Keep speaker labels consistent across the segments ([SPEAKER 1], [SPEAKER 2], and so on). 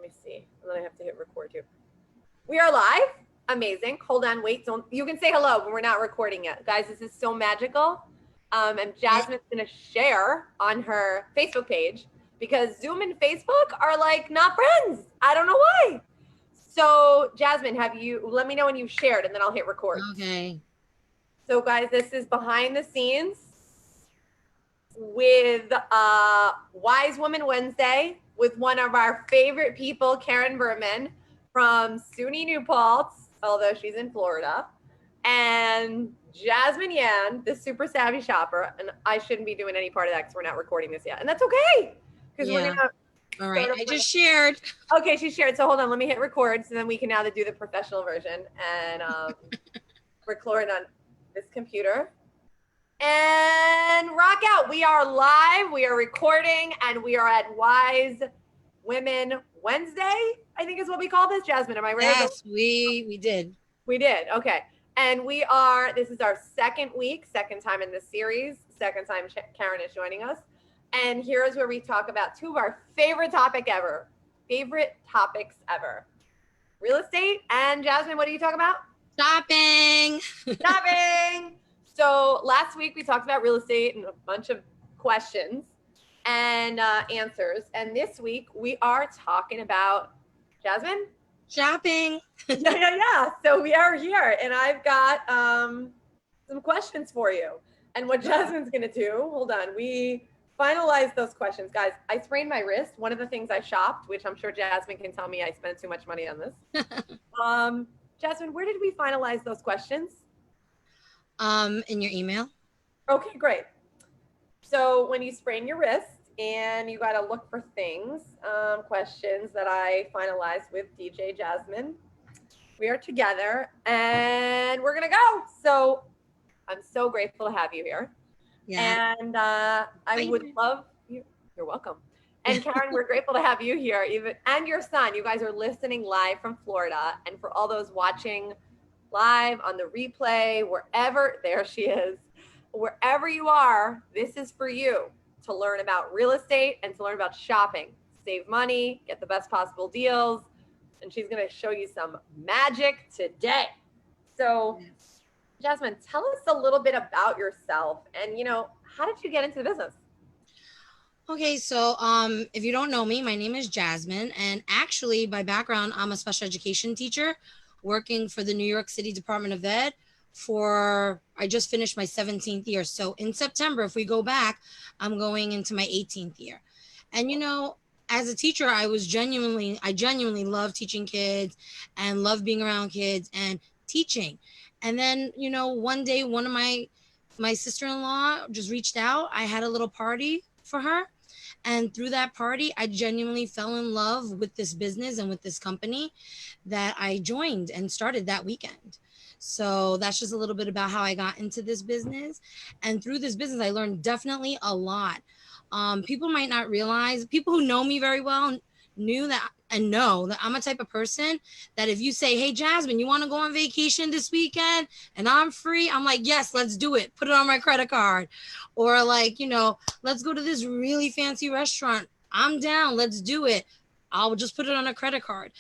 [SPEAKER 1] me see. And then I have to hit record too. We are live. Amazing. Hold on. Wait. Don't. You can say hello, but we're not recording yet, guys. This is so magical. And Jasmine's gonna share on her Facebook page because Zoom and Facebook are like not friends. I don't know why. So Jasmine, let me know when you've shared, and then I'll hit record.
[SPEAKER 2] Okay.
[SPEAKER 1] So guys, this is behind the scenes with Wise Woman Wednesday with one of our favorite people, Karen Berman from SUNY New Paltz, although she's in Florida, and Jasmine Yan, the super savvy shopper. And I shouldn't be doing any part of that because we're not recording this yet. And that's okay. Because we're going to.
[SPEAKER 2] All right. I just shared.
[SPEAKER 1] Okay, she shared. So hold on. Let me hit record so then we can now do the professional version and record on this computer. And rock out. We are live. We are recording and we are at Wise Women Wednesday, I think is what we call this. Jasmine, am I right?
[SPEAKER 2] Yes, we did.
[SPEAKER 1] We did. Okay. And this is our second time in this series, second time Karen is joining us. And here's where we talk about two of our favorite topics ever. Real estate. And Jasmine, what do you talk about?
[SPEAKER 2] Shopping.
[SPEAKER 1] So last week we talked about real estate and a bunch of questions and answers. And this week we are talking about, Jasmine?
[SPEAKER 2] Shopping.
[SPEAKER 1] Yeah. So we are here and I've got some questions for you. And what Jasmine's going to do, hold on, we finalized those questions. Guys, I sprained my wrist. One of the things I shopped, which I'm sure Jasmine can tell me I spent too much money on this. Jasmine, where did we finalize those questions?
[SPEAKER 2] In your email.
[SPEAKER 1] Okay, great. So when you sprain your wrist and you got to look for things, questions that I finalized with DJ Jasmine, we are together and we're going to go. So I'm so grateful to have you here. Yeah. And I would love you. You're welcome. And Karen, we're grateful to have you here, and your son. You guys are listening live from Florida. And for all those watching live on the replay, there she is, wherever you are, this is for you to learn about real estate and to learn about shopping, save money, get the best possible deals. And she's going to show you some magic today. So Jasmine, tell us a little bit about yourself and, how did you get into the business?
[SPEAKER 2] Okay, so if you don't know me, my name is Jasmine, and actually by background, I'm a special education teacher working for the New York City Department of Ed I just finished my 17th year. So in September, if we go back, I'm going into my 18th year. And, as a teacher, I genuinely love teaching kids and love being around kids and teaching. And then, one day, one of my sister-in-law just reached out. I had a little party for her. And through that party, I genuinely fell in love with this business and with this company that I joined and started that weekend. So that's just a little bit about how I got into this business. And through this business, I learned definitely a lot. People might not realize, people who know me very well know that I'm a type of person that if you say, hey, Jasmine, you want to go on vacation this weekend and I'm free? I'm like, yes, let's do it. Put it on my credit card. Or like, let's go to this really fancy restaurant. I'm down. Let's do it. I'll just put it on a credit card.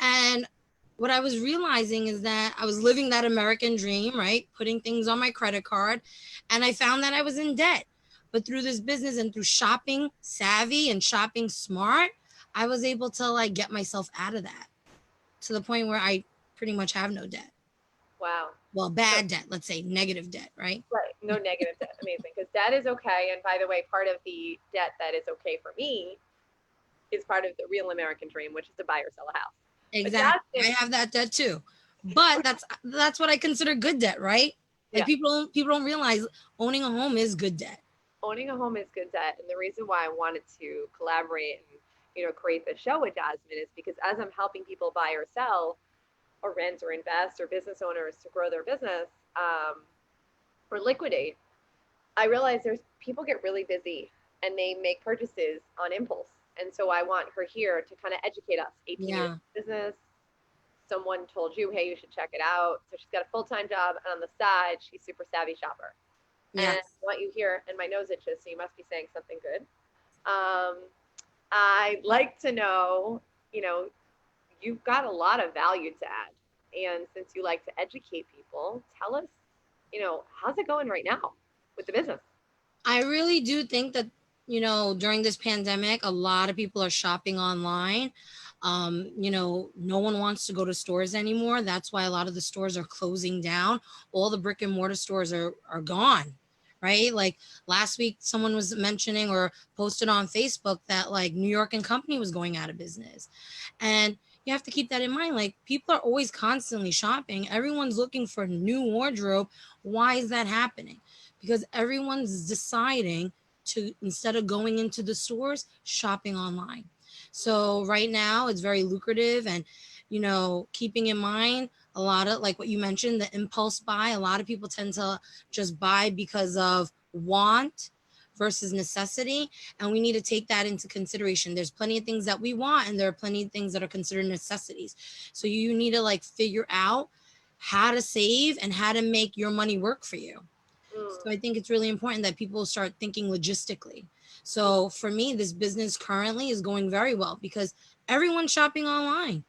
[SPEAKER 2] And what I was realizing is that I was living that American dream, right? Putting things on my credit card. And I found that I was in debt. But through this business and through shopping savvy and shopping smart, I was able to get myself out of that to the point where I pretty much have no debt.
[SPEAKER 1] Wow.
[SPEAKER 2] Well, bad debt, let's say negative debt, right?
[SPEAKER 1] Right. No negative debt. Amazing. Because debt is okay. And by the way, part of the debt that is okay for me is part of the real American dream, which is to buy or sell a house.
[SPEAKER 2] Exactly. I have that debt too. But that's what I consider good debt, right? Like people don't realize owning a home is good debt.
[SPEAKER 1] Owning a home is good debt. And the reason why I wanted to collaborate and create the show with Jasmine is because as I'm helping people buy or sell or rent or invest or business owners to grow their business or liquidate, I realize people get really busy and they make purchases on impulse. And so I want her here to kind of educate us. 18 years of business. Someone told you, hey, you should check it out. So she's got a full-time job and on the side, she's super savvy shopper. Yes. And I want you here, and my nose itches, so you must be saying something good. I'd like to know you know, you've got a lot of value to add. And since you like to educate people, tell us, how's it going right now with the business?
[SPEAKER 2] I really do think that, during this pandemic, a lot of people are shopping online. No one wants to go to stores anymore. That's why a lot of the stores are closing down. All the brick and mortar stores are gone, right? Like last week, someone was mentioning or posted on Facebook that like New York and Company was going out of business. And you have to keep that in mind. Like people are always constantly shopping. Everyone's looking for new wardrobe. Why is that happening? Because everyone's deciding to, instead of going into the stores, shopping online. So right now it's very lucrative. And keeping in mind a lot of like what you mentioned, the impulse buy, a lot of people tend to just buy because of want versus necessity, and we need to take that into consideration. There's plenty of things that we want, and there are plenty of things that are considered necessities. So you need to like figure out how to save and how to make your money work for you. So I think it's really important that people start thinking logistically. So for me, this business currently is going very well because everyone's shopping online.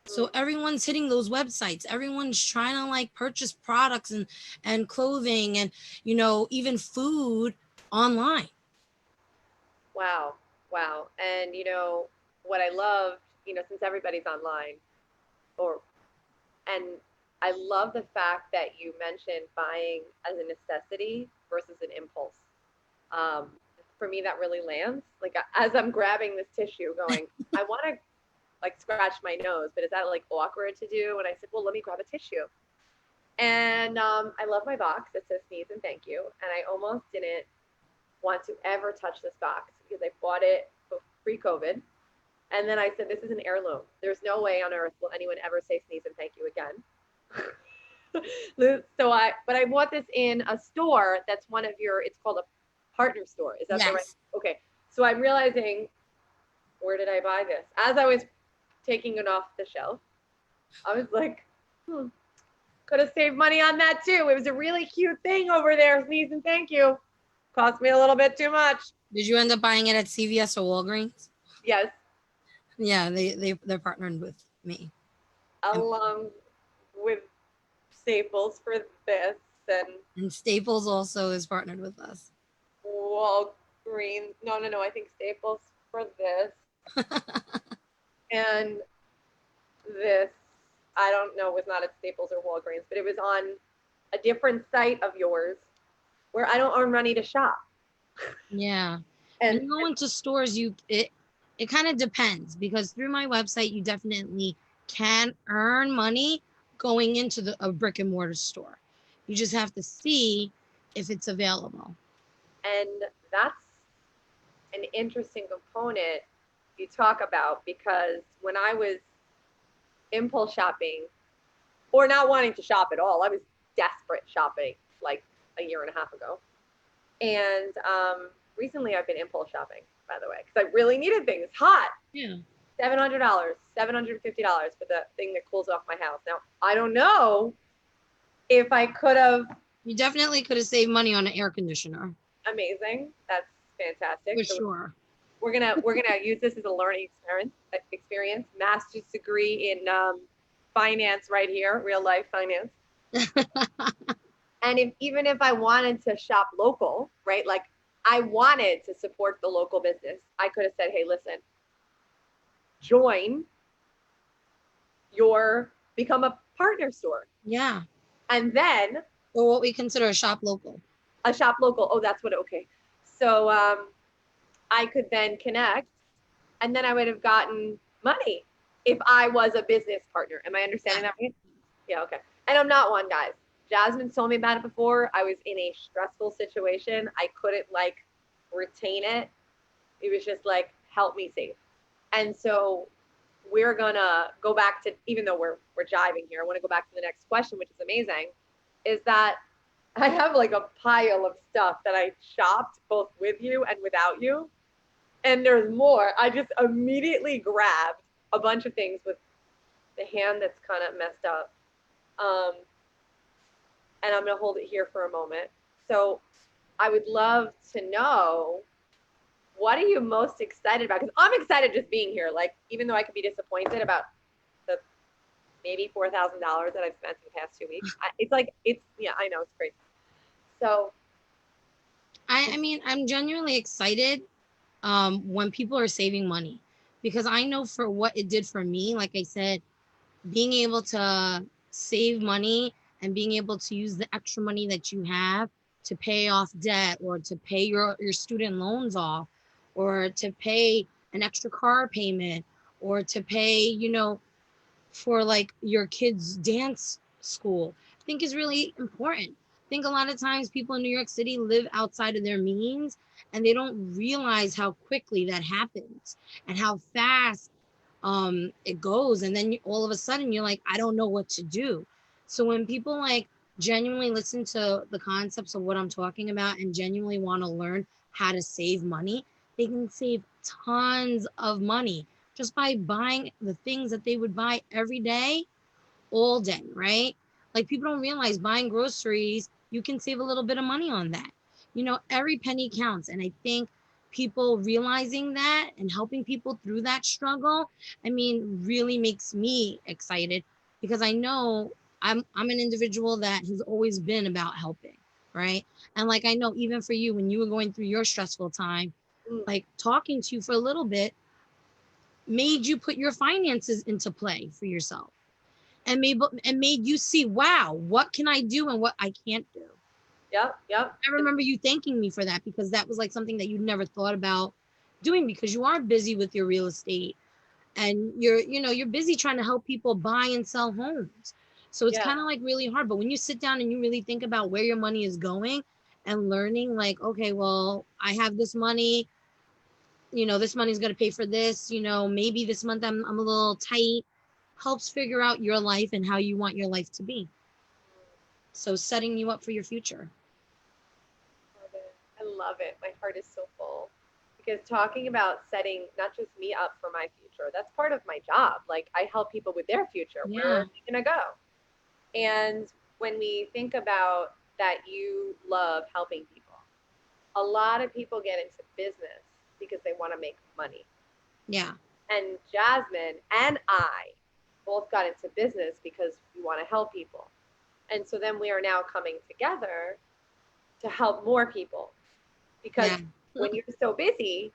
[SPEAKER 2] So everyone's hitting those websites. Everyone's trying to like purchase products and clothing and even food online.
[SPEAKER 1] Wow. Wow. And what I love, since everybody's online, or and I love the fact that you mentioned buying as a necessity versus an impulse. Um, for me, that really lands. Like as I'm grabbing this tissue, going, I want to like scratch my nose, but is that like awkward to do? And I said, well, let me grab a tissue. And I love my box that says sneeze and thank you. And I almost didn't want to ever touch this box because I bought it pre-COVID. And then I said, this is an heirloom. There's no way on earth will anyone ever say sneeze and thank you again. But I bought this in a store that's one of it's called a partner store. Is that the right?
[SPEAKER 2] Yes.
[SPEAKER 1] Okay. So I'm realizing, where did I buy this? As I was taking it off the shelf, I was like, could have saved money on that too. It was a really cute thing over there. Sneeze and thank you. Cost me a little bit too much.
[SPEAKER 2] Did you end up buying it at CVS or Walgreens?
[SPEAKER 1] Yes.
[SPEAKER 2] Yeah, they're partnered with me.
[SPEAKER 1] Along with Staples for this,
[SPEAKER 2] And Staples also is partnered with us.
[SPEAKER 1] Walgreens. No. I think Staples for this. And this, I don't know, was not at Staples or Walgreens, but it was on a different site of yours where I don't earn money to shop.
[SPEAKER 2] Yeah.
[SPEAKER 1] And
[SPEAKER 2] When you go into stores, it kind of depends, because through my website, you definitely can earn money going into a brick and mortar store. You just have to see if it's available.
[SPEAKER 1] and that's an interesting component you talk about, because when I was impulse shopping or not wanting to shop at all, I was desperate shopping like a year and a half ago. And recently I've been impulse shopping, by the way, because I really needed things hot.
[SPEAKER 2] Yeah.
[SPEAKER 1] $700, $750 for the thing that cools off my house. Now, I don't know if I could have.
[SPEAKER 2] You definitely could have saved money on an air conditioner.
[SPEAKER 1] Amazing. That's fantastic.
[SPEAKER 2] For sure.
[SPEAKER 1] We're gonna use this as a learning experience. Master's degree in finance right here, real life finance. And even if I wanted to shop local, right? Like I wanted to support the local business, I could have said, hey, listen, become a partner store.
[SPEAKER 2] Yeah.
[SPEAKER 1] And then
[SPEAKER 2] or what we consider a shop local.
[SPEAKER 1] A shop local. Oh, that's what. Okay. So I could then connect, and then I would have gotten money if I was a business partner. Am I understanding that right? Yeah. Okay. And I'm not one, guys. Jasmine told me about it before. I was in a stressful situation. I couldn't like retain it. It was just like, help me save. And so we're gonna go back to, even though we're jiving here, I want to go back to the next question, which is amazing, is that I have like a pile of stuff that I shopped both with you and without you. And there's more. I just immediately grabbed a bunch of things with the hand that's kind of messed up. And I'm going to hold it here for a moment. So I would love to know what are you most excited about? Because I'm excited just being here. Like, even though I could be disappointed about the maybe $4,000 that I've spent in the past 2 weeks, yeah, I know it's crazy. So,
[SPEAKER 2] I mean, I'm genuinely excited when people are saving money, because I know for what it did for me, like I said, being able to save money and being able to use the extra money that you have to pay off debt, or to pay your student loans off, or to pay an extra car payment, or to pay, for like your kids' dance school, I think is really important. I think a lot of times people in New York City live outside of their means, and they don't realize how quickly that happens and how fast it goes. And then all of a sudden you're like, I don't know what to do. So when people like genuinely listen to the concepts of what I'm talking about and genuinely want to learn how to save money, they can save tons of money just by buying the things that they would buy every day, all day, right? Like people don't realize buying groceries, you can save a little bit of money on that. Every penny counts. And I think people realizing that and helping people through that struggle, I mean, really makes me excited, because I know I'm an individual that has always been about helping, right? And like I know even for you, when you were going through your stressful time,
[SPEAKER 1] mm,
[SPEAKER 2] like talking to you for a little bit made you put your finances into play for yourself, and made you see, wow, what can I do and what I can't do.
[SPEAKER 1] yep, yep.
[SPEAKER 2] I remember you thanking me for that, because that was like something that you never thought about doing, because you are busy with your real estate, and you're busy trying to help people buy and sell homes. So it's
[SPEAKER 1] Yeah,
[SPEAKER 2] kind of like really hard. But when you sit down and you really think about where your money is going and learning, like, okay, well, I have this money, this money's going to pay for this, maybe this month I'm a little tight, helps figure out your life and how you want your life to be. So setting you up for your future.
[SPEAKER 1] love it. I love it. My heart is so full because talking about setting not just me up for my future, that's part of my job. Like, I help people with their future. Where
[SPEAKER 2] Yeah.
[SPEAKER 1] are they going to go? And when we think about that, you love helping people. A lot of people get into business because they want to make money.
[SPEAKER 2] Yeah.
[SPEAKER 1] And Jasmine and I both got into business because we want to help people. And so then we are now coming together to help more people because
[SPEAKER 2] Yeah.
[SPEAKER 1] when you're so busy,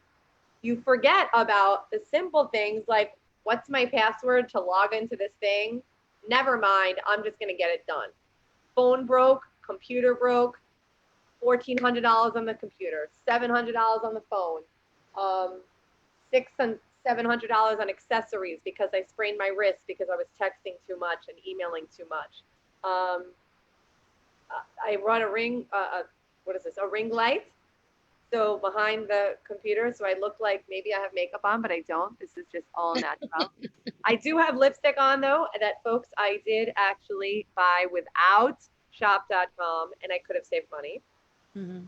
[SPEAKER 1] you forget about the simple things like, what's my password to log into this thing? Never mind, I'm just going to get it done. Phone broke, computer broke, $1,400 on the computer, $700 on the phone, $600 and $700 on accessories because I sprained my wrist because I was texting too much and emailing too much. Um, I run a ring. What is this? A ring light. So behind the computer, so I look like maybe I have makeup on, but I don't. This is just all natural. I do have lipstick on though. That, folks, I did actually buy without shop.com, and I could have saved money.
[SPEAKER 2] Mm-hmm.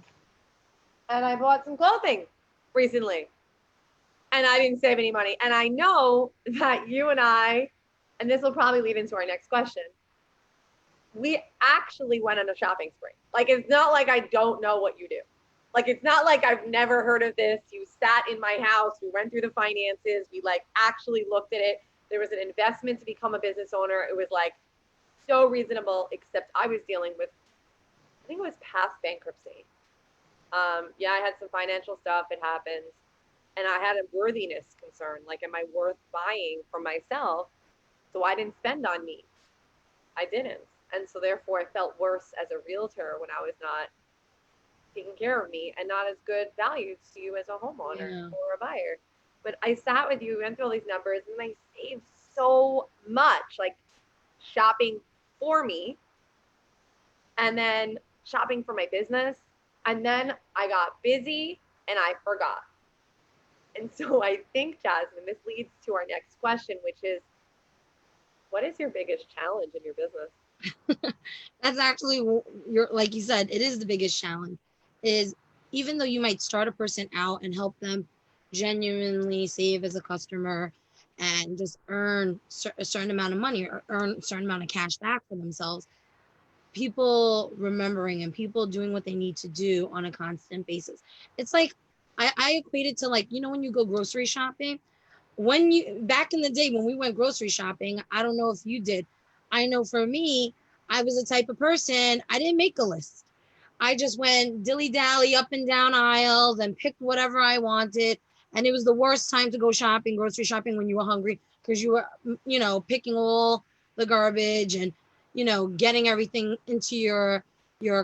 [SPEAKER 1] And I bought some clothing recently, and I didn't save any money. And I know that you and I, and this will probably lead into our next question, we actually went on a shopping spree. Like, it's not like I don't know what you do. Like, it's not like I've never heard of this. You sat in my house. We went through the finances. We like actually looked at it. There was an investment to become a business owner. It was like so reasonable, except I was dealing with, I think it was past bankruptcy. Yeah, I had some financial stuff. It happens. And I had a worthiness concern. Like, am I worth buying for myself? So I didn't spend on me. I didn't. And so therefore I felt worse as a realtor when I was not taking care of me and not as good value to you as a homeowner
[SPEAKER 2] Yeah.
[SPEAKER 1] or a buyer. But I sat with you, went through all these numbers, and I saved so much, like shopping for me and then shopping for my business. And then I got busy and I forgot. And so I think, Jasmine, this leads to our next question, which is, what is your biggest challenge in your business?
[SPEAKER 2] That's actually your, like you said, it is the biggest challenge. Is even though you might start a person out and help them genuinely save as a customer and just earn a certain amount of money or earn a certain amount of cash back for themselves, people remembering and people doing what they need to do on a constant basis. It's like I equate it to, like, you know, when you go grocery shopping, back in the day when we went grocery shopping, I don't know if you did. I know for me, I was the type of person, I didn't make a list. I just went dilly dally up and down aisles and picked whatever I wanted. And it was the worst time to go shopping, grocery shopping, when you were hungry, because you were, you know, picking all the garbage and, you know, getting everything into your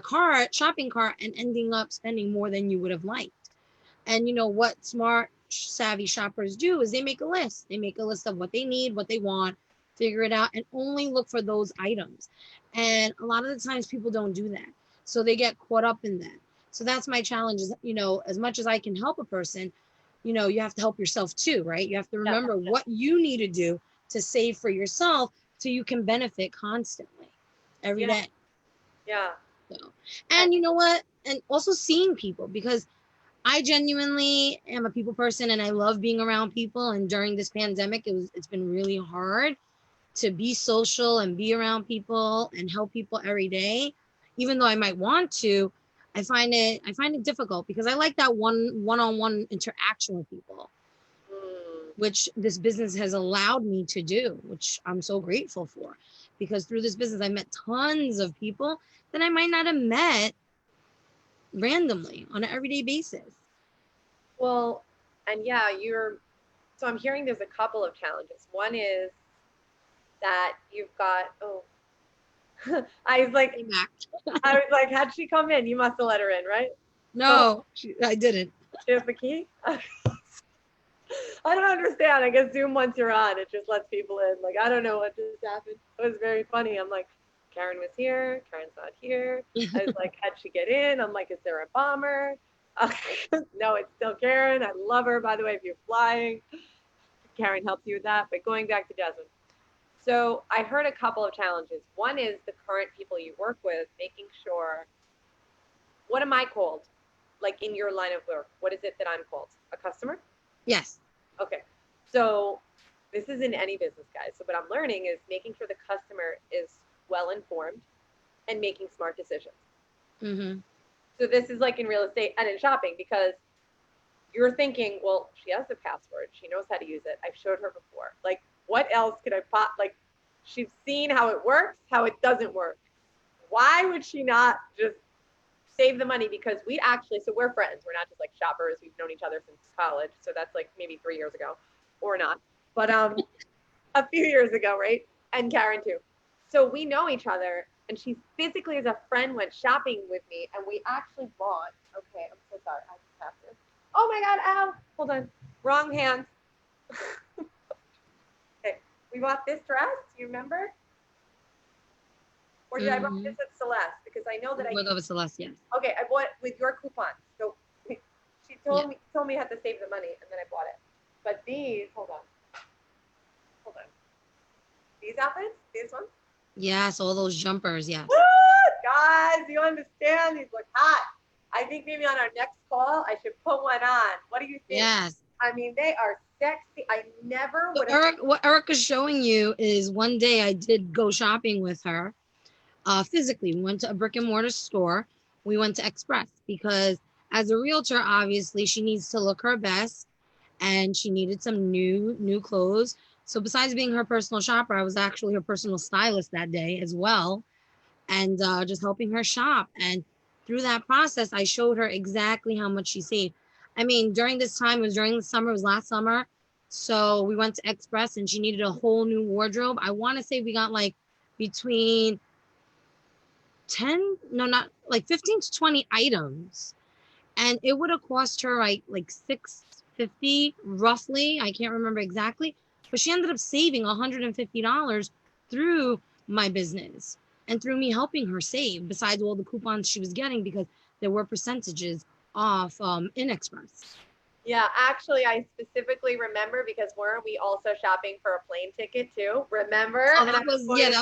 [SPEAKER 2] cart, shopping cart, and ending up spending more than you would have liked. And you know what smart, savvy shoppers do is they make a list. They make a list of what they need, what they want, figure it out, and only look for those items. And a lot of the times people don't do that. So they get caught up in that. So that's my challenge is, you know, as much as I can help a person, you know, you have to help yourself too, right? You have to
[SPEAKER 1] Yeah.
[SPEAKER 2] remember what you need to do to save for yourself so you can benefit constantly every day.
[SPEAKER 1] Yeah.
[SPEAKER 2] So, and you know what? And also seeing people, because I genuinely am a people person and I love being around people. And during this pandemic, it's been really hard to be social and be around people and help people every day. Even though I might want to, I find it difficult because I like that one-on-one interaction with people, which this business has allowed me to do, which I'm so grateful for. Because through this business, I met tons of people that I might not have met randomly on an everyday basis.
[SPEAKER 1] Well, and yeah, so I'm hearing there's a couple of challenges. One is that you've got, I was like, how'd she come in? You must have let her in, right?
[SPEAKER 2] No, I didn't.
[SPEAKER 1] She has the key? I don't understand. I guess Zoom, once you're on, it just lets people in. Like, I don't know what just happened. It was very funny. I'm like, Karen was here. Karen's not here. I was like, how'd she get in? I'm like, is there a bomber? No, it's still Karen. I love her, by the way, if you're flying. Karen helps you with that. But going back to Jasmine. So I heard a couple of challenges. One is the current people you work with, making sure, what am I called? Like in your line of work, what is it that I'm called? A customer?
[SPEAKER 2] Yes.
[SPEAKER 1] Okay. So this is in any business, guys. So what I'm learning is making sure the customer is well informed and making smart decisions.
[SPEAKER 2] Mm-hmm.
[SPEAKER 1] So this is like in real estate and in shopping, because you're thinking, well, she has the password. She knows how to use it. I've showed her before. Like, what else could I pop? Like, she's seen how it works, how it doesn't work. Why would she not just save the money? Because so we're friends. We're not just like shoppers. We've known each other since college. So that's like maybe 3 years ago or not. But a few years ago, right? And Karen too. So we know each other. And she physically, as a friend, went shopping with me. And we actually bought, okay, I'm so sorry. I just have to. Oh my God, ow. Hold on. Wrong hands. Okay. We bought this dress. Do you remember? Or did I buy this at Celeste? Because I know that
[SPEAKER 2] With Celeste, yes.
[SPEAKER 1] Okay, I bought it with your coupon. So she told me how to save the money, and then I bought it. But these, hold on. These outfits, these ones.
[SPEAKER 2] Yes, all those jumpers, yes.
[SPEAKER 1] Guys, you understand? These look hot. I think maybe on our next call, I should put one on. What do you think?
[SPEAKER 2] Yes.
[SPEAKER 1] I mean, they are sexy. I never would have.
[SPEAKER 2] What Erica's showing you is one day I did go shopping with her physically. We went to a brick and mortar store. We went to Express because as a realtor, obviously, she needs to look her best and she needed some new clothes. So besides being her personal shopper, I was actually her personal stylist that day as well, and just helping her shop. And through that process, I showed her exactly how much she saved. I mean, during this time, it was during the summer, it was last summer. So we went to Express and she needed a whole new wardrobe. I want to say we got like between 10, no, not like 15 to 20 items. And it would have cost her like $650 roughly. I can't remember exactly, but she ended up saving $150 through my business and through me helping her save, besides all the coupons she was getting, because there were percentages off in Express.
[SPEAKER 1] Yeah, actually, I specifically remember, because weren't we also shopping for a plane ticket too? Remember?
[SPEAKER 2] Oh, that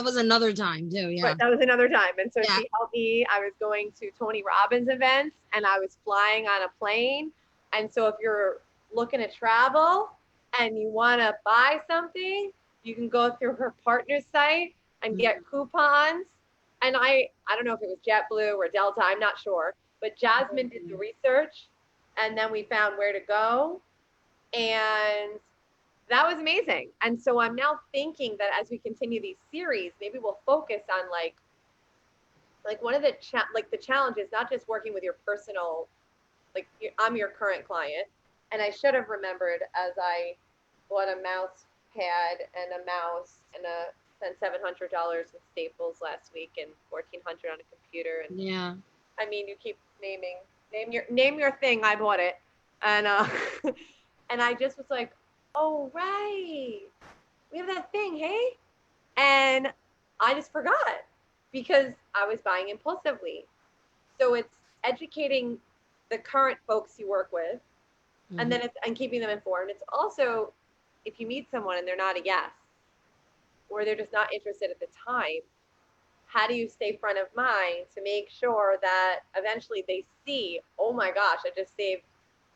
[SPEAKER 2] was another time too. Yeah,
[SPEAKER 1] right, that was another time. And so
[SPEAKER 2] Yeah.
[SPEAKER 1] she helped me. I was going to Tony Robbins events, and I was flying on a plane. And so if you're looking to travel and you want to buy something, you can go through her partner site and get coupons. And I don't know if it was JetBlue or Delta, I'm not sure, but Jasmine did the research and then we found where to go, and that was amazing. And so I'm now thinking that as we continue these series, maybe we'll focus on like one of the like the challenge is not just working with your personal, like I'm your current client, and I should have remembered as I bought a mouse pad and a mouse and spent $700 in Staples last week and $1,400 on a computer. And
[SPEAKER 2] Yeah.
[SPEAKER 1] I mean, you keep name your thing. I bought it, and and I just was like, oh right, we have that thing, hey, and I just forgot because I was buying impulsively. So it's educating the current folks you work with, and then it's and keeping them informed. It's also if you meet someone and they're not a yes, or they're just not interested at the time, how do you stay front of mind to make sure that eventually they see, oh my gosh, I just saved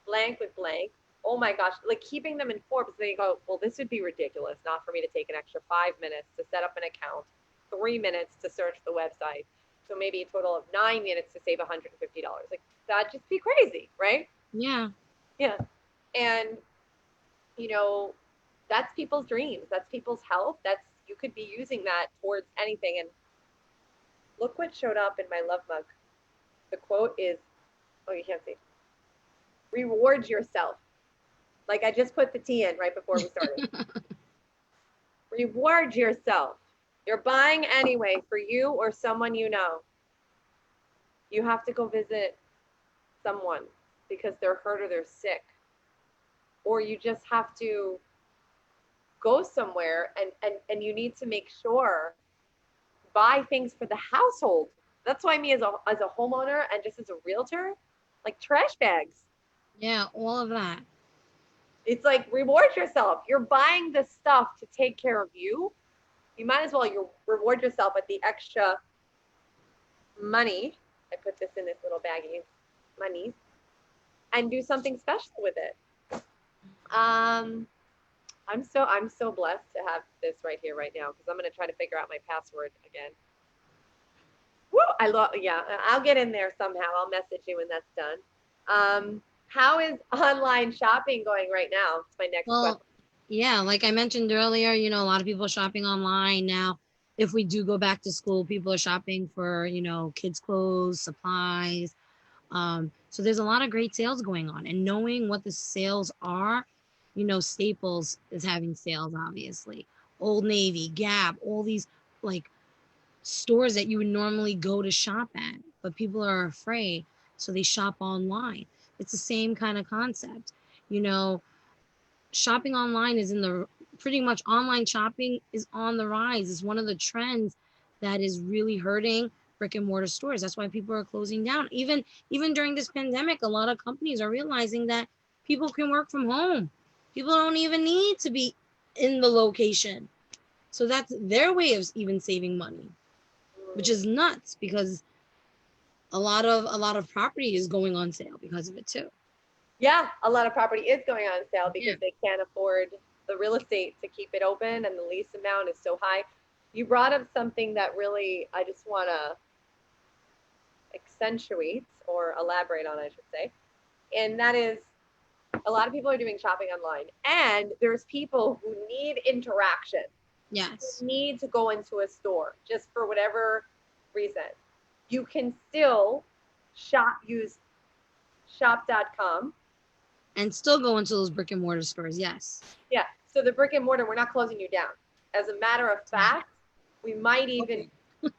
[SPEAKER 1] blank with blank. Oh my gosh, like keeping them informed so they go, well, this would be ridiculous not for me to take an extra 5 minutes to set up an account, 3 minutes to search the website. So maybe a total of 9 minutes to save $150. Like that'd just be crazy, right?
[SPEAKER 2] Yeah.
[SPEAKER 1] Yeah. And, you know, that's people's dreams. That's people's health. You could be using that towards anything. And look what showed up in my love mug. The quote is, oh, you can't see. Reward yourself. Like I just put the T in right before we started. Reward yourself. You're buying anyway for you or someone you know. You have to go visit someone because they're hurt or they're sick. Or you just have to go somewhere and you need to make sure buy things for the household. That's why me as a homeowner and just as a realtor, like trash bags.
[SPEAKER 2] Yeah, all of that.
[SPEAKER 1] It's like reward yourself. You're buying the stuff to take care of you. You might as well you reward yourself with the extra money. I put this in this little baggie, money, and do something special with it. I'm so blessed to have this right here right now because I'm gonna try to figure out my password again. Woo! Yeah, I'll get in there somehow. I'll message you when that's done. How is online shopping going right now? It's my next question.
[SPEAKER 2] Well, yeah, like I mentioned earlier, a lot of people are shopping online now. If we do go back to school, people are shopping for, kids' clothes, supplies. So there's a lot of great sales going on. And knowing what the sales are, Staples is having sales, obviously. Old Navy, Gap, all these like stores that you would normally go to shop at, but people are afraid, so they shop online. It's the same kind of concept. You know, Shopping online is in the pretty much online shopping is on the rise. It's one of the trends that is really hurting brick and mortar stores. That's why people are closing down. Even during this pandemic, a lot of companies are realizing that people can work from home. People don't even need to be in the location. So that's their way of even saving money, which is nuts because a lot of property is going on sale because of it too.
[SPEAKER 1] Yeah, a lot of property is going on sale because
[SPEAKER 2] Yeah.
[SPEAKER 1] they can't afford the real estate to keep it open and the lease amount is so high. You brought up something that really I just want to accentuate or elaborate on, I should say. And that is a lot of people are doing shopping online and there's people who need interaction,
[SPEAKER 2] Yes.
[SPEAKER 1] who need to go into a store just for whatever reason. You can still use shop.com.
[SPEAKER 2] And still go into those brick and mortar stores. Yes.
[SPEAKER 1] Yeah. So the brick and mortar, we're not closing you down. As a matter of fact, we might even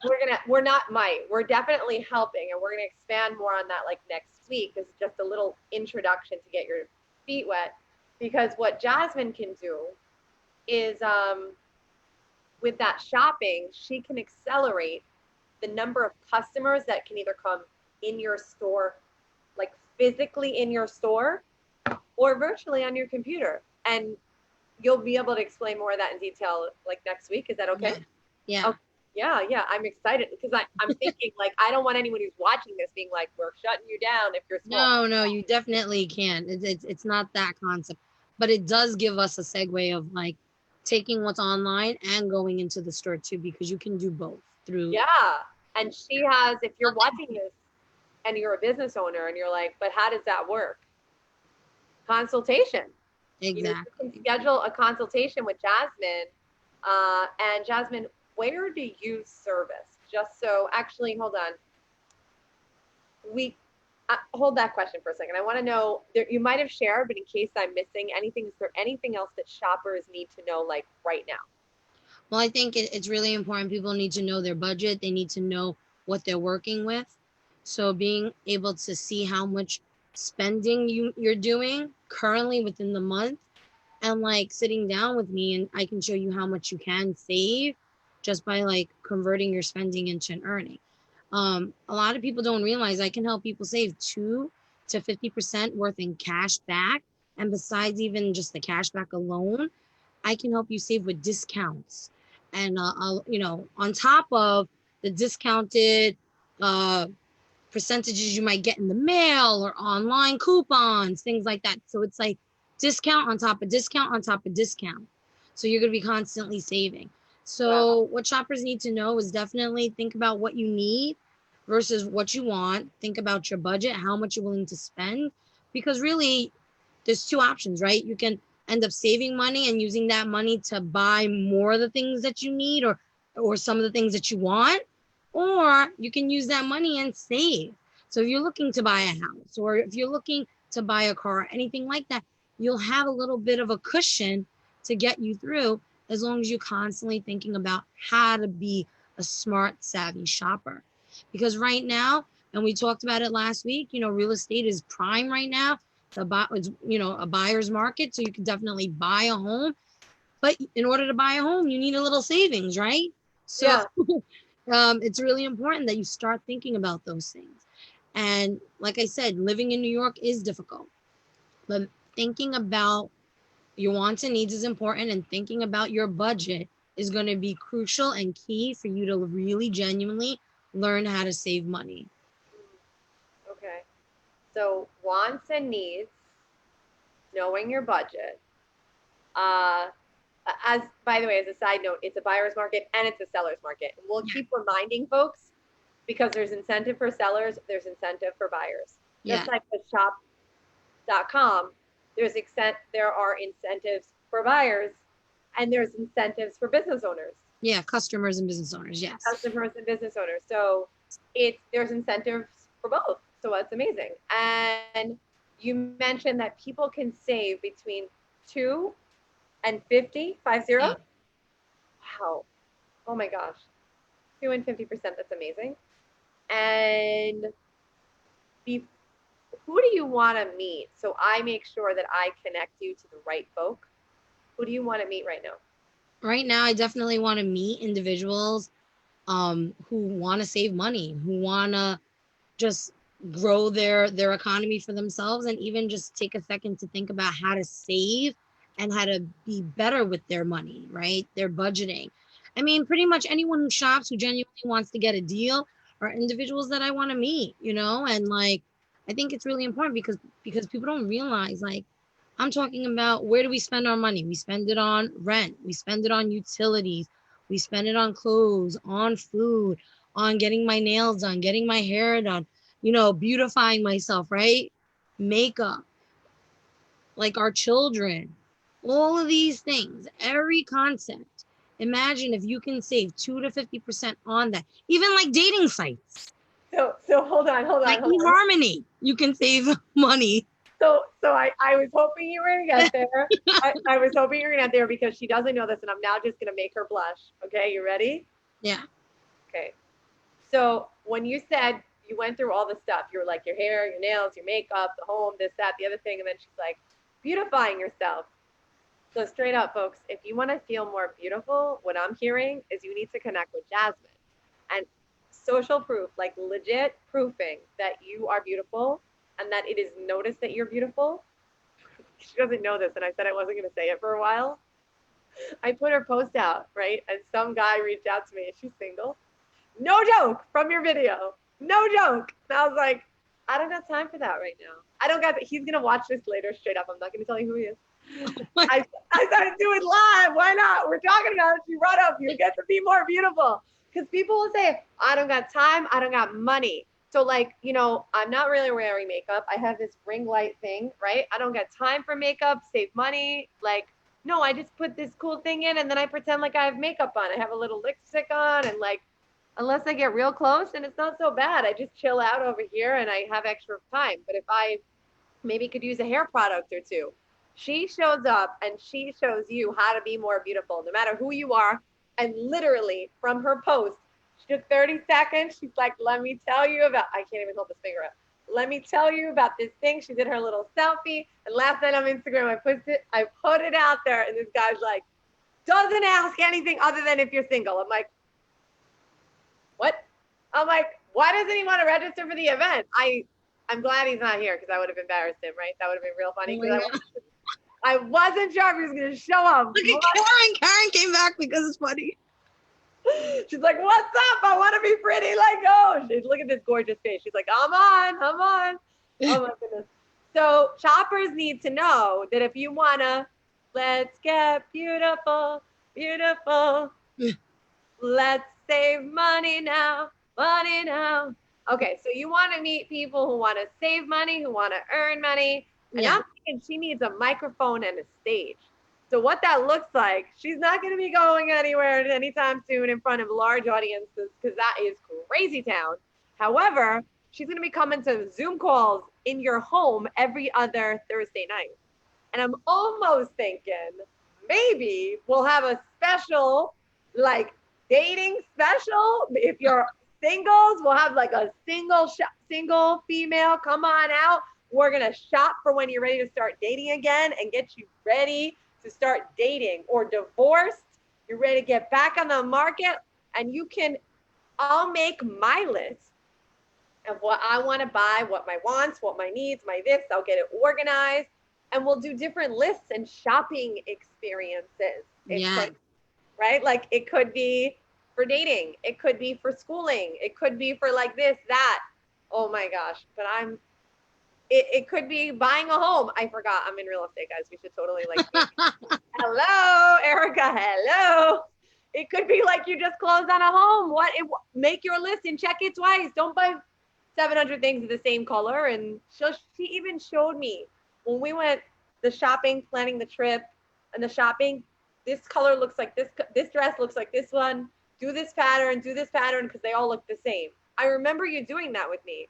[SPEAKER 1] we're definitely helping and we're gonna expand more on that like next week. This is just a little introduction to get your feet wet. Because what Jasmine can do is with that shopping, she can accelerate the number of customers that can either come in your store, like physically in your store, or virtually on your computer. And you'll be able to explain more of that in detail like next week. Is that okay?
[SPEAKER 2] Yeah.
[SPEAKER 1] Oh, yeah. I'm excited because I'm thinking like I don't want anyone who's watching this being like, we're shutting you down if you're small.
[SPEAKER 2] No, you definitely can. It's not that concept, but it does give us a segue of like taking what's online and going into the store too, because you can do both through.
[SPEAKER 1] Yeah. And she has, if you're watching this and you're a business owner and you're like, but how does that work? consultation.
[SPEAKER 2] Exactly.
[SPEAKER 1] You can schedule a consultation with Jasmine. And Jasmine, where do you service? Just so, actually, hold on. Hold that question for a second. I want to know, you might have shared, but in case I'm missing anything, is there anything else that shoppers need to know, like right now?
[SPEAKER 2] Well, I think it's really important. People need to know their budget. They need to know what they're working with. So being able to see how much spending you're doing currently within the month, and like sitting down with me, and I can show you how much you can save just by like converting your spending into an earning. A lot of people don't realize I can help people save 2 to 50% worth in cash back. And besides even just the cash back alone, I can help you save with discounts. And I'll, on top of the discounted uh, percentages you might get in the mail or online coupons, things like that. So it's like discount on top of discount on top of discount. So you're going to be constantly saving. So what shoppers need to know is definitely think about what you need versus what you want. Think about your budget, how much you're willing to spend, because really there's two options, right? You can end up saving money and using that money to buy more of the things that you need, or some of the things that you want, or you can use that money and save. So if you're looking to buy a house, or if you're looking to buy a car, or anything like that, you'll have a little bit of a cushion to get you through, as long as you're constantly thinking about how to be a smart, savvy shopper. Because right now, and we talked about it last week, real estate is prime right now. It's a buyer's market, so you can definitely buy a home. But in order to buy a home, you need a little savings, right? So
[SPEAKER 1] Yeah.
[SPEAKER 2] it's really important that you start thinking about those things. And like I said, living in New York is difficult, but thinking about your wants and needs is important, and thinking about your budget is going to be crucial and key for you to really genuinely learn how to save money.
[SPEAKER 1] Okay. So wants and needs, knowing your budget. Uh, as by the way, as a side note, it's a buyer's market and it's a seller's market. And we'll keep reminding folks, because there's incentive for sellers, there's incentive for buyers. Just like with shop.com, there are incentives for buyers and there's incentives for business owners.
[SPEAKER 2] Yeah, customers and business owners, yes.
[SPEAKER 1] Customers and business owners. So there's incentives for both. So that's amazing. And you mentioned that people can save between 2 and 50.
[SPEAKER 2] Yeah.
[SPEAKER 1] Wow. Oh my gosh. 2 and 50%. That's amazing. And who do you want to meet? So I make sure that I connect you to the right folk. Who do you want to meet right now?
[SPEAKER 2] Right now, I definitely want to meet individuals who want to save money, who want to just grow their economy for themselves, and even just take a second to think about how to save and how to be better with their money, right? Their budgeting. I mean, pretty much anyone who shops, who genuinely wants to get a deal, are individuals that I want to meet, and like I think it's really important because people don't realize, like, I'm talking about, where do we spend our money? We spend it on rent, we spend it on utilities, we spend it on clothes, on food, on getting my nails done, getting my hair done, beautifying myself, right? Makeup, like our children, all of these things, every concept. Imagine if you can save 2 to 50% on that, even like dating sites.
[SPEAKER 1] So hold on.
[SPEAKER 2] Like eHarmony, you can save money.
[SPEAKER 1] So I was hoping you were going to get there. I was hoping you were going to get there, because she doesn't know this, and I'm now just going to make her blush. Okay, you ready?
[SPEAKER 2] Yeah.
[SPEAKER 1] Okay. So when you said you went through all the stuff, you were like your hair, your nails, your makeup, the home, this, that, the other thing, and then she's like, beautifying yourself. So straight up, folks, if you want to feel more beautiful, what I'm hearing is you need to connect with Jasmine. And social proof, like legit proofing that you are beautiful and that it is noticed that you're beautiful. She doesn't know this, and I said I wasn't going to say it for a while. I put her post out, right? And some guy reached out to me, and she's single. No joke, from your video. No joke. And I was like, I don't got time for that right now. I don't got that. He's going to watch this later straight up. I'm not going to tell you who he is. I started doing live. Why not? We're talking about it. You brought up, you get to be more beautiful. Because people will say, I don't got time. I don't got money. So like, you know, I'm not really wearing makeup. I have this ring light thing, right? I don't got time for makeup, save money. Like, no, I just put this cool thing in and then I pretend like I have makeup on. I have a little lipstick on and like, unless I get real close, and it's not so bad. I just chill out over here and I have extra time. But if I maybe could use a hair product or two. She shows up and she shows you how to be more beautiful, no matter who you are. And literally from her post, she took 30 seconds. She's like, let me tell you about, I can't even hold this finger up. Let me tell you about this thing. She did her little selfie. And last night on Instagram, I put it out there. And this guy's like, doesn't ask anything other than if you're single. I'm like, what? I'm like, why doesn't he want to register for the event? I'm glad he's not here because I would have embarrassed him, right? That would have been real funny because I wasn't sure if he was going to show up.
[SPEAKER 2] Look at Karen. Karen came back because it's funny.
[SPEAKER 1] She's like, what's up? I want to be pretty. Like, oh, look at this gorgeous face. She's like, I'm on. Oh my goodness. So shoppers need to know that if you want to, let's get beautiful, beautiful. Let's save money now, money now. Okay, so you want to meet people who want to save money, who want to earn money. And I'm thinking she needs a microphone and a stage. So what that looks like, she's not going to be going anywhere anytime soon in front of large audiences because that is crazy town. However, she's going to be coming to Zoom calls in your home every other Thursday night. And I'm almost thinking maybe we'll have a special, like, dating special. If you're singles, we'll have like a single female come on out. We're going to shop for when you're ready to start dating again and get you ready to start dating, or divorced. You're ready to get back on the market, and I'll make my list of what I want to buy, what my wants, what my needs, my this. I'll get it organized, and we'll do different lists and shopping experiences. Right? Like it could be for dating. It could be for schooling. It could be for like this, that. Oh my gosh. But it could be buying a home. I forgot. I'm in real estate, guys. We should totally like, hello, Erica. Hello. It could be like you just closed on a home. Make your list and check it twice. Don't buy 700 things of the same color. And she even showed me when we went the shopping, planning the trip and the shopping, this color looks like this dress looks like this one. Do this pattern because they all look the same. I remember you doing that with me.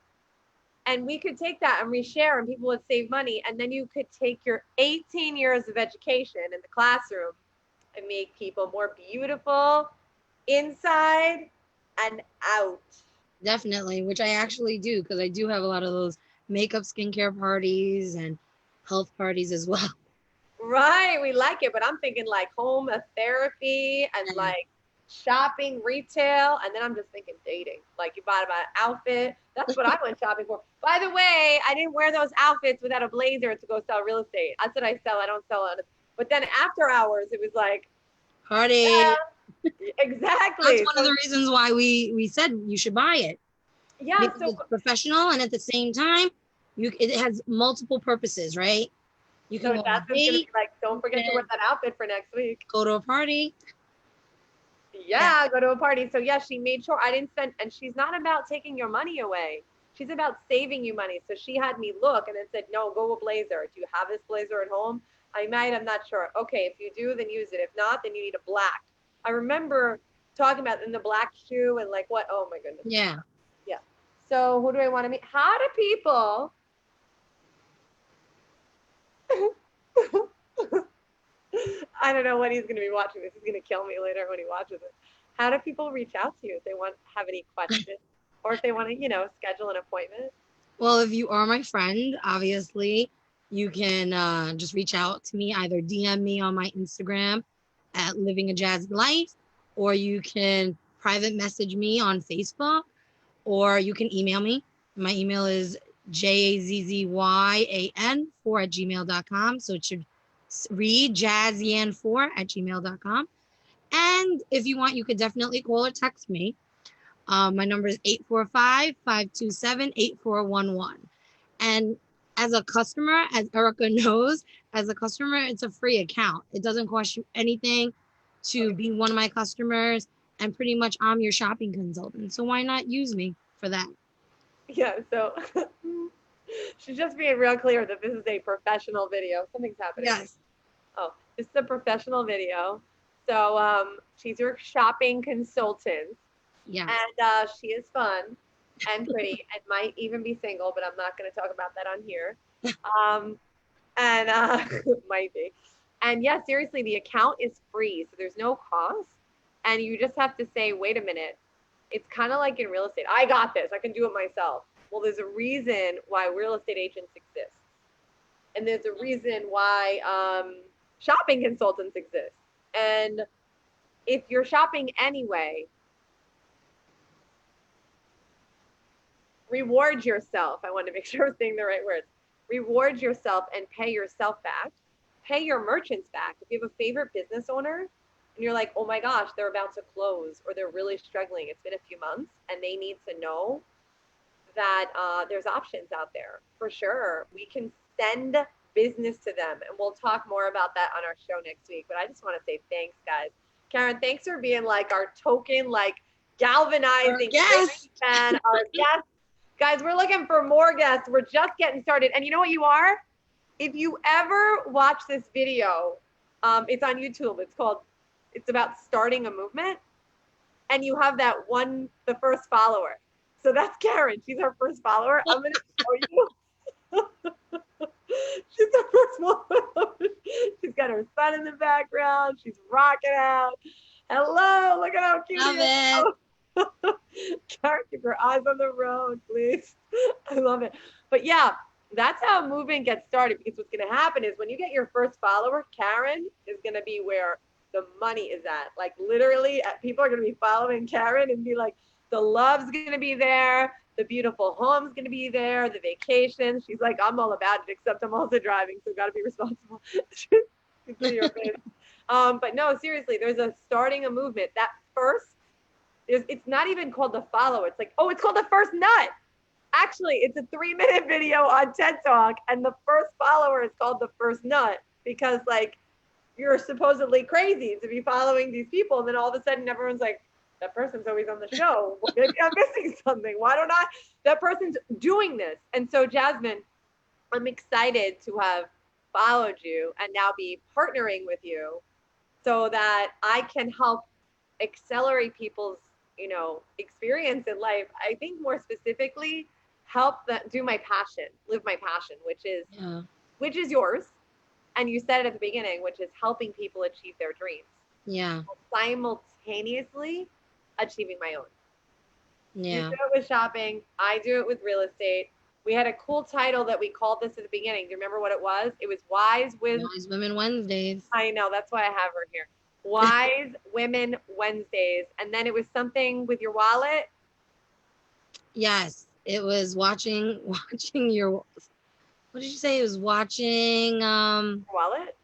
[SPEAKER 1] And we could take that and reshare and people would save money. And then you could take your 18 years of education in the classroom and make people more beautiful inside and out.
[SPEAKER 2] Definitely, which I actually do because I do have a lot of those makeup, skincare parties and health parties as well.
[SPEAKER 1] Right, we like it, but I'm thinking like home therapy and like shopping, retail, and then I'm just thinking dating. Like you bought an outfit. That's what I went shopping for. By the way, I didn't wear those outfits without a blazer to go sell real estate. That's what I sell. I don't sell it. But then after hours, it was like
[SPEAKER 2] party.
[SPEAKER 1] Yeah, exactly.
[SPEAKER 2] That's one of the reasons why we said you should buy it.
[SPEAKER 1] Yeah,
[SPEAKER 2] because it's professional, and at the same time, it has multiple purposes, right? You can
[SPEAKER 1] so that's gonna be like, don't forget to wear that outfit for next week.
[SPEAKER 2] Go to a party.
[SPEAKER 1] Yeah, go to a party. So yeah, she made sure I didn't spend, and she's not about taking your money away. She's about saving you money. So she had me look and it said, no, go with blazer. Do you have this blazer at home? I might, I'm not sure. Okay, if you do, then use it. If not, then you need a black. I remember talking about in the black shoe and like what, oh my goodness.
[SPEAKER 2] Yeah.
[SPEAKER 1] Yeah. So who do I want to meet? How do people I don't know when he's going to be watching this. He's going to kill me later when he watches it. How do people reach out to you if they have any questions or if they want to, schedule an appointment?
[SPEAKER 2] Well, if you are my friend, obviously, you can just reach out to me, either DM me on my Instagram at Living a Jazz Life, or you can private message me on Facebook, or you can email me. My email is jazzyan4@gmail.com. So it should read jazzyan4@gmail.com. And if you want, you could definitely call or text me. My number is 845-527-8411. And as a customer, as Erica knows, as a customer, it's a free account. It doesn't cost you anything to be one of my customers. And pretty much I'm your shopping consultant. So why not use me for that?
[SPEAKER 1] Yeah, so she's just being real clear that this is a professional video. Something's happening.
[SPEAKER 2] Yes.
[SPEAKER 1] Oh, this is a professional video. So she's your shopping consultant,
[SPEAKER 2] Yes.
[SPEAKER 1] and she is fun and pretty and might even be single, but I'm not going to talk about that on here. Um, and might be. And yeah, seriously, the account is free, so there's no cost, and you just have to say, wait a minute. It's kind of like in real estate. I got this. I can do it myself. Well, there's a reason why real estate agents exist, and there's a reason why shopping consultants exist. And if you're shopping anyway, reward yourself. I want to make sure I'm saying the right words. Reward yourself and pay yourself back. Pay your merchants back. If you have a favorite business owner and you're like, oh my gosh, they're about to close or they're really struggling, it's been a few months and they need to know that there's options out there for sure. We can send business to them, and we'll talk more about that on our show next week. But I just want to say thanks, guys. Karen, thanks for being like our token, like galvanizing fan, our guest. Guys, we're looking for more guests. We're just getting started. And you know what you are? If you ever watch this video, it's on YouTube. It's about starting a movement. And you have that one, the first follower. So that's Karen. She's our first follower. I'm going to show you. She's our first follower. She's got her son in the background. She's rocking out. Hello. Look at how cute
[SPEAKER 2] Love
[SPEAKER 1] she is.
[SPEAKER 2] it.
[SPEAKER 1] Karen, keep your eyes on the road, please. I love it. But yeah, that's how movement gets started, because what's going to happen is when you get your first follower, Karen is going to be where the money is at. Like literally, people are going to be following Karen and be like, the love's going to be there. The beautiful home's going to be there. The vacation. She's like, I'm all about it, except I'm also driving, so got to be responsible. But no, seriously, there's a starting a movement. That first, it's not even called the follow. It's like, oh, it's called the first nut. Actually, it's a 3-minute video on TED Talk, and the first follower is called the first nut because, like, you're supposedly crazy to be following these people, and then all of a sudden everyone's like, that person's always on the show. Maybe I'm missing something. Why don't I? That person's doing this. And so, Jasmine, I'm excited to have followed you and now be partnering with you so that I can help accelerate people's, experience in life. I think more specifically, help them do my passion, live my passion, which is yours. And you said it at the beginning, which is helping people achieve their dreams.
[SPEAKER 2] Yeah.
[SPEAKER 1] Simultaneously achieving my own.
[SPEAKER 2] Yeah.
[SPEAKER 1] You do it with shopping. I do it with real estate. We had a cool title that we called this at the beginning. Do you remember what it was? It was Wise
[SPEAKER 2] Women Wednesdays.
[SPEAKER 1] I know. That's why I have her here. Wise Women Wednesdays. And then it was something with your wallet.
[SPEAKER 2] Yes. It was watching your, what did you say? It was watching,
[SPEAKER 1] wallet?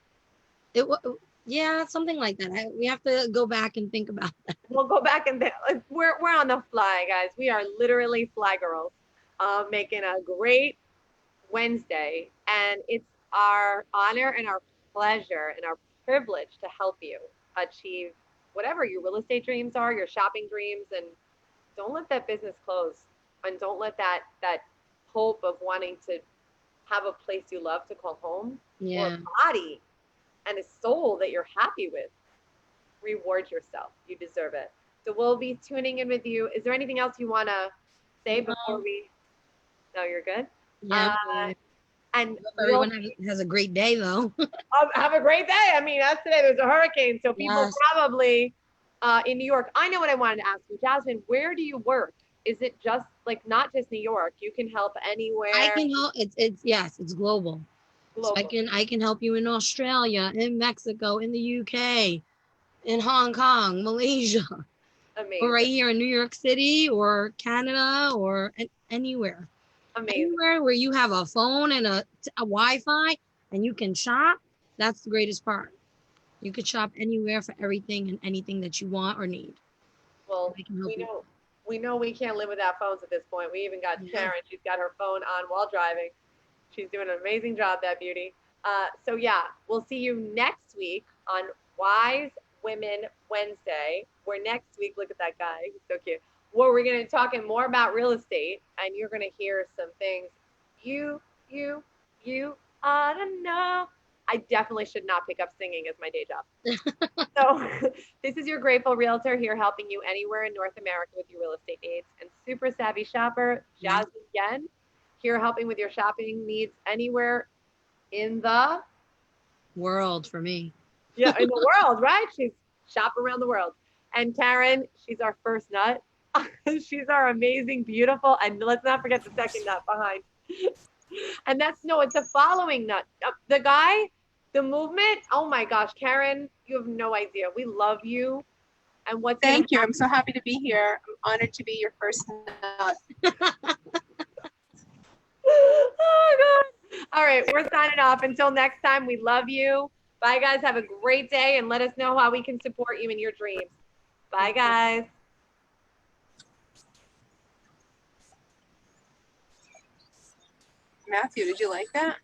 [SPEAKER 2] Yeah, something like that. We have to go back and think about that.
[SPEAKER 1] We'll go back and we're on the fly, guys. We are literally fly girls, making a great Wednesday, and it's our honor and our pleasure and our privilege to help you achieve whatever your real estate dreams are, your shopping dreams, and don't let that business close, and don't let that hope of wanting to have a place you love to call home, or a body and a soul that you're happy with. Reward yourself. You deserve it. So we'll be tuning in with you. Is there anything else you want to say before we? No, you're good.
[SPEAKER 2] Yeah.
[SPEAKER 1] And
[SPEAKER 2] everyone has a great day, though.
[SPEAKER 1] Have a great day. I mean, that's today. There's a hurricane, so people probably in New York. I know what I wanted to ask you, Jasmine. Where do you work? Is it just like not just New York? You can help anywhere.
[SPEAKER 2] I can help. It's global. So I can help you in Australia, in Mexico, in the UK, in Hong Kong, Malaysia, or right here in New York City, or Canada, or anywhere. Amazing. Anywhere where you have a phone and a Wi-Fi and you can shop. That's the greatest part. You could shop anywhere for everything and anything that you want or need.
[SPEAKER 1] Well, we know we can't live without phones at this point. We even got Karen. She's got her phone on while driving. She's doing an amazing job, that beauty. So yeah, we'll see you next week on Wise Women Wednesday. Where next week, look at that guy, he's so cute. where we're going to talk more about real estate, and you're going to hear some things you ought to know. I definitely should not pick up singing as my day job. So this is your grateful realtor here helping you anywhere in North America with your real estate needs, and super savvy shopper, Jasmine again, here helping with your shopping needs anywhere in the
[SPEAKER 2] world for me.
[SPEAKER 1] Yeah, in the world, right? She's shop around the world. And Karen, she's our first nut. She's our amazing, beautiful, and let's not forget the second nut behind. And it's a following nut. The guy, the movement, oh my gosh, Karen, you have no idea. We love you. And
[SPEAKER 3] Thank you. I'm so happy to be here. I'm honored to be your first nut.
[SPEAKER 1] Oh, God. All right, we're signing off. Until next time, we love you. Bye, guys. Have a great day, and let us know how we can support you in your dreams. Bye, guys.
[SPEAKER 3] Matthew, did you like that?